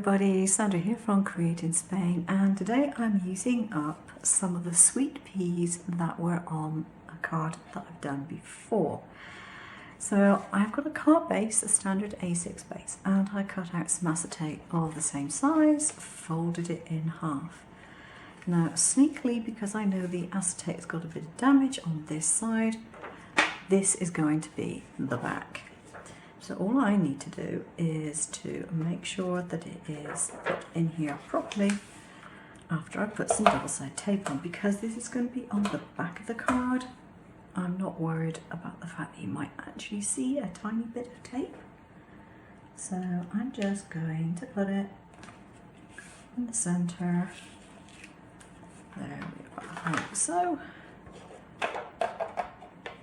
everybody, Sandra here from Create in Spain, and today I'm using up some of the sweet peas that were on a card that I've done before. So I've got a card base, a standard A6 base, and I cut out some acetate of the same size, folded it in half. Now sneakily, because I know the acetate's got a bit of damage on this side, this is going to be the back. So all I need to do is to make sure that it is put in here properly after I put some double-sided tape on, because this is going to be on the back of the card. I'm not worried about the fact that you might actually see a tiny bit of tape. So I'm just going to put it in the centre. There we are, like so.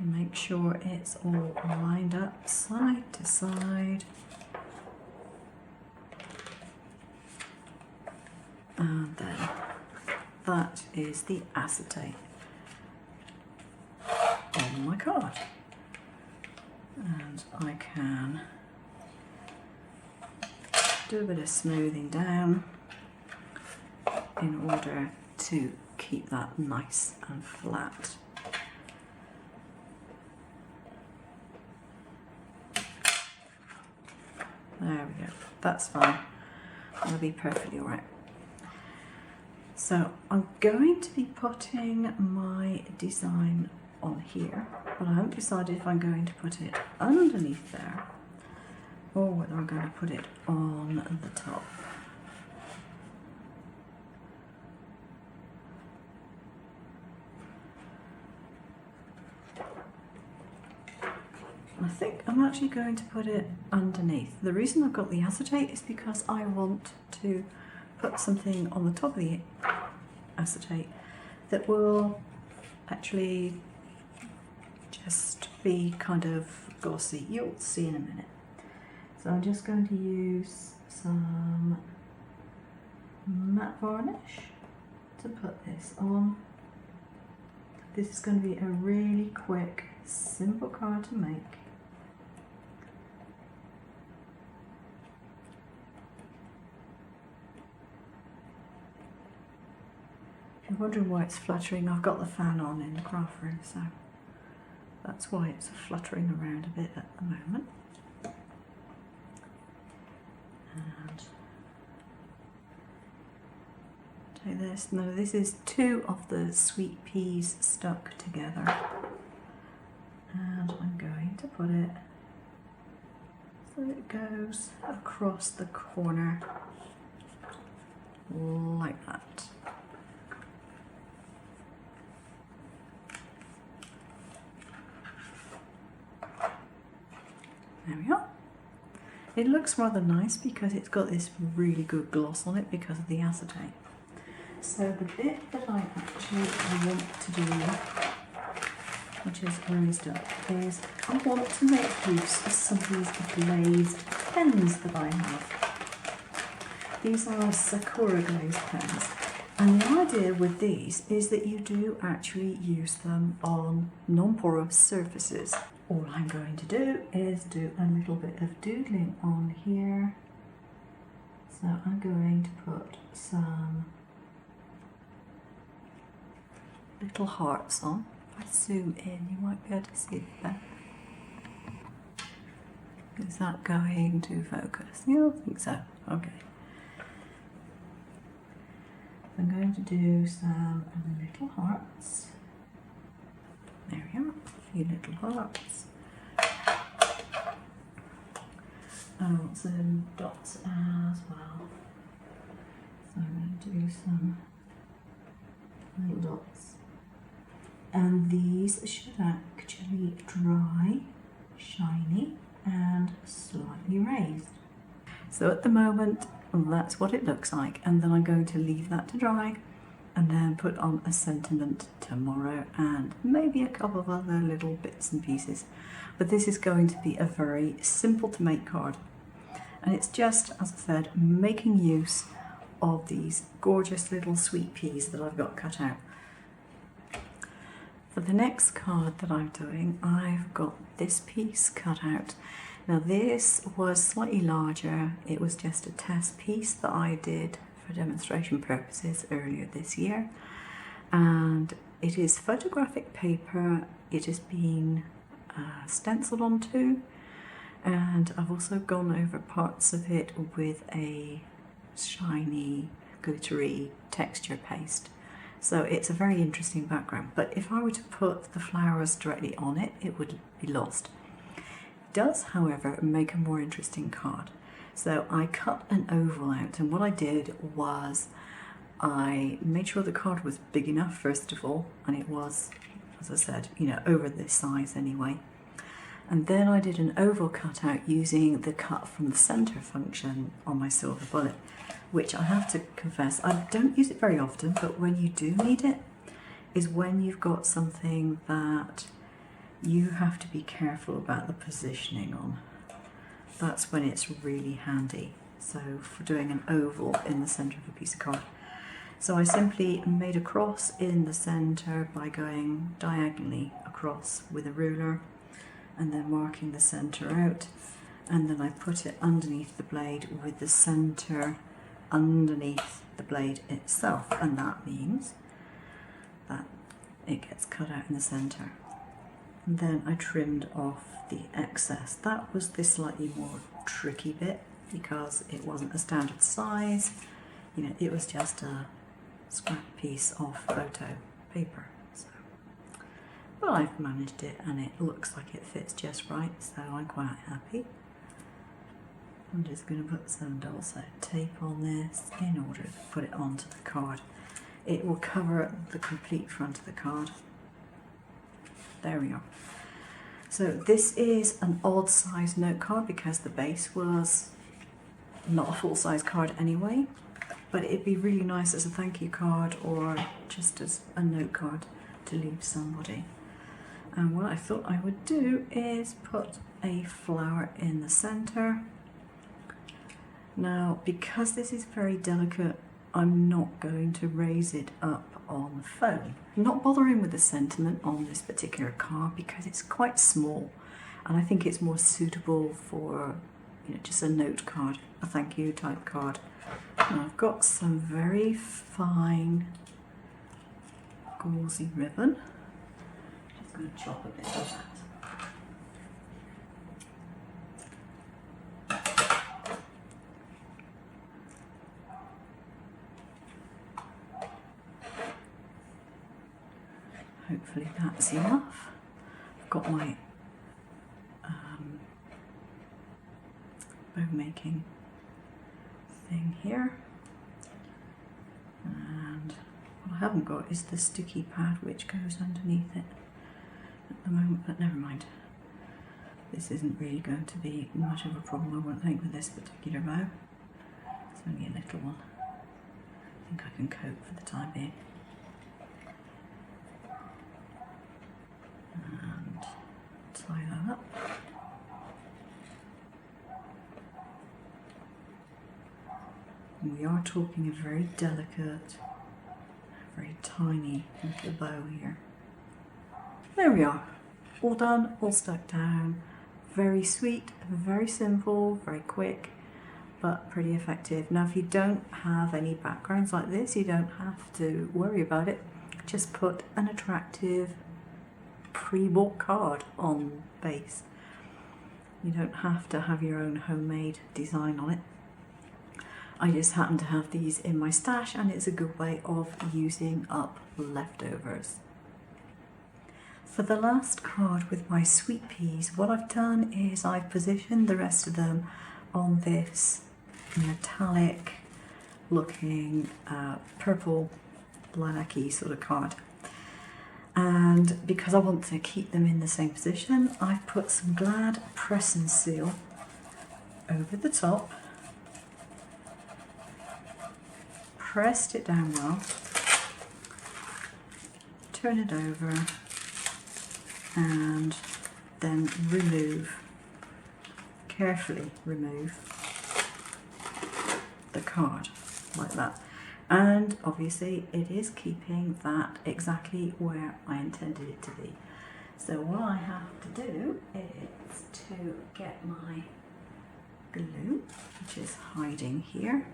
Make sure it's all lined up side to side. And then that is the acetate on my card. And I can do a bit of smoothing down in order to keep that nice and flat. There we go, that's fine, that'll be perfectly alright. So I'm going to be putting my design on here, but I haven't decided if I'm going to put it underneath there or whether I'm going to put it on the top. I think I'm actually going to put it underneath. The reason I've got the acetate is because I want to put something on the top of the acetate that will actually just be kind of glossy. You'll see in a minute. So I'm just going to use some matte varnish to put this on. This is going to be a really quick, simple card to make. If you're wondering why it's fluttering, I've got the fan on in the craft room, so that's why it's fluttering around a bit at the moment. And take this. Now this is 2 of the sweet peas stuck together, and I'm going to put it so it goes across the corner like that. There we are. It looks rather nice because it's got this really good gloss on it because of the acetate. So the bit that I actually want to do, which is raised up, is I want to make use of some of these glazed pens that I have. These are Sakura glazed pens. And the idea with these is that you do actually use them on non-porous surfaces. All I'm going to do is do a little bit of doodling on here. So I'm going to put some little hearts on. If I zoom in, you might be able to see it better. Is that going to focus? Yeah, I think so. Okay. I'm going to do some little hearts. There we are, a few little hearts. I want some dots as well. So I'm going to do some little dots. And these should actually dry, shiny, and slightly raised. So at the moment, that's what it looks like, and then I'm going to leave that to dry and then put on a sentiment tomorrow and maybe a couple of other little bits and pieces. But this is going to be a very simple to make card, and it's just, as I said, making use of these gorgeous little sweet peas that I've got cut out. For the next card that I'm doing, I've got this piece cut out. Now this was slightly larger. It was just a test piece that I did for demonstration purposes earlier this year. And it is photographic paper. It has been stenciled onto, and I've also gone over parts of it with a shiny, glittery texture paste. So it's a very interesting background, but if I were to put the flowers directly on it, it would be lost. It does, however, make a more interesting card. So I cut an oval out, and what I did was I made sure the card was big enough, first of all, and it was, as I said, you know, over this size anyway. And then I did an oval cutout using the cut from the center function on my silver bullet, which I have to confess, I don't use it very often, but when you do need it, is when you've got something that you have to be careful about the positioning on. That's when it's really handy. So for doing an oval in the center of a piece of card. So I simply made a cross in the center by going diagonally across with a ruler and then marking the center out, and then I put it underneath the blade with the center underneath the blade itself, and that means that it gets cut out in the center. And then I trimmed off the excess. That was the slightly more tricky bit because it wasn't a standard size, you know, it was just a scrap piece of photo paper. So, well, I've managed it and it looks like it fits just right, so I'm quite happy. I'm just going to put some double-sided tape on this in order to put it onto the card. It will cover the complete front of the card. There we are. So this is an odd size note card because the base was not a full-size card anyway, but it'd be really nice as a thank you card or just as a note card to leave somebody. And what I thought I would do is put a flower in the center. Now, because this is very delicate, I'm not going to raise it up on foam. I'm not bothering with the sentiment on this particular card because it's quite small, and I think it's more suitable for, you know, just a note card, a thank you type card. Now I've got some very fine gauzy ribbon. Just going to chop a bit of that. Hopefully that's enough. I've got my bow making thing here, and what I haven't got is the sticky pad which goes underneath it at the moment, but never mind. This isn't really going to be much of a problem, I won't think, with this particular bow. It's only a little one. I think I can cope for the time being. And tie that up. And we are talking a very delicate, very tiny little bow here. There we are, all done, all stuck down. Very sweet, very simple, very quick, but pretty effective. Now if you don't have any backgrounds like this, you don't have to worry about it. Just put an attractive pre-bought card on base. You don't have to have your own homemade design on it. I just happen to have these in my stash, and it's a good way of using up leftovers. For the last card with my sweet peas, what I've done is I've positioned the rest of them on this metallic looking purple lilac-y sort of card. And because I want to keep them in the same position, I've put some Glad Press and Seal over the top, pressed it down well, turn it over, and then carefully remove the card like that. And obviously it is keeping that exactly where I intended it to be. So what I have to do is to get my glue, which is hiding here,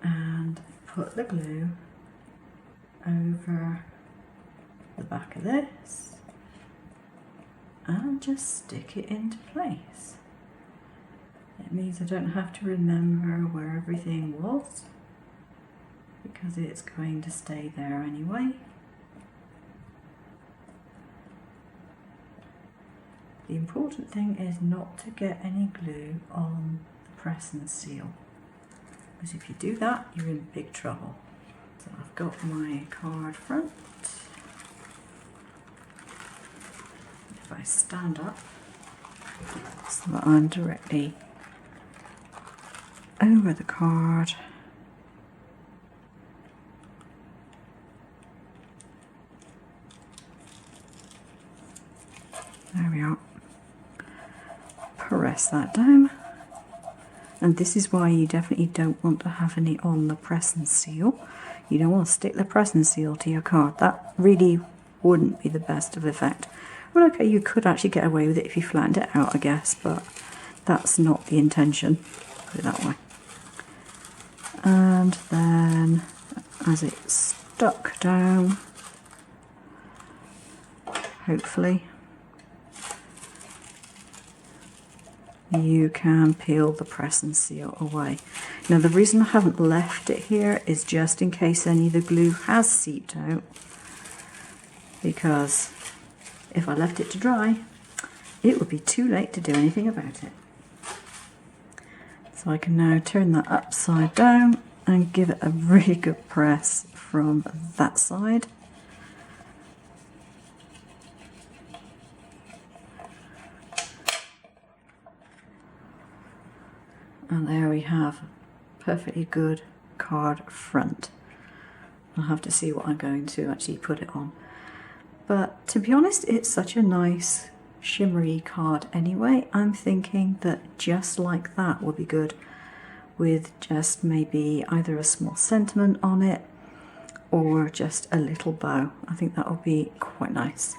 and put the glue over the back of this and just stick it into place. It means I don't have to remember where everything was, because it's going to stay there anyway. The important thing is not to get any glue on the press and seal, because if you do that, you're in big trouble. So I've got my card front. If I stand up so that I'm directly over the card, there we are. Press that down, and this is why you definitely don't want to have any on the press and seal. You don't want to stick the press and seal to your card. That really wouldn't be the best of effect. Well, okay, you could actually get away with it if you flattened it out, I guess, but that's not the intention, put it that way. And then as it's stuck down, hopefully you can peel the press and seal away. Now the reason I haven't left it here is just in case any of the glue has seeped out, because if I left it to dry, it would be too late to do anything about it. So I can now turn that upside down and give it a really good press from that side. And there we have a perfectly good card front. I'll have to see what I'm going to actually put it on. But to be honest, it's such a nice shimmery card anyway. I'm thinking that just like that would be good, with just maybe either a small sentiment on it or just a little bow. I think that would be quite nice.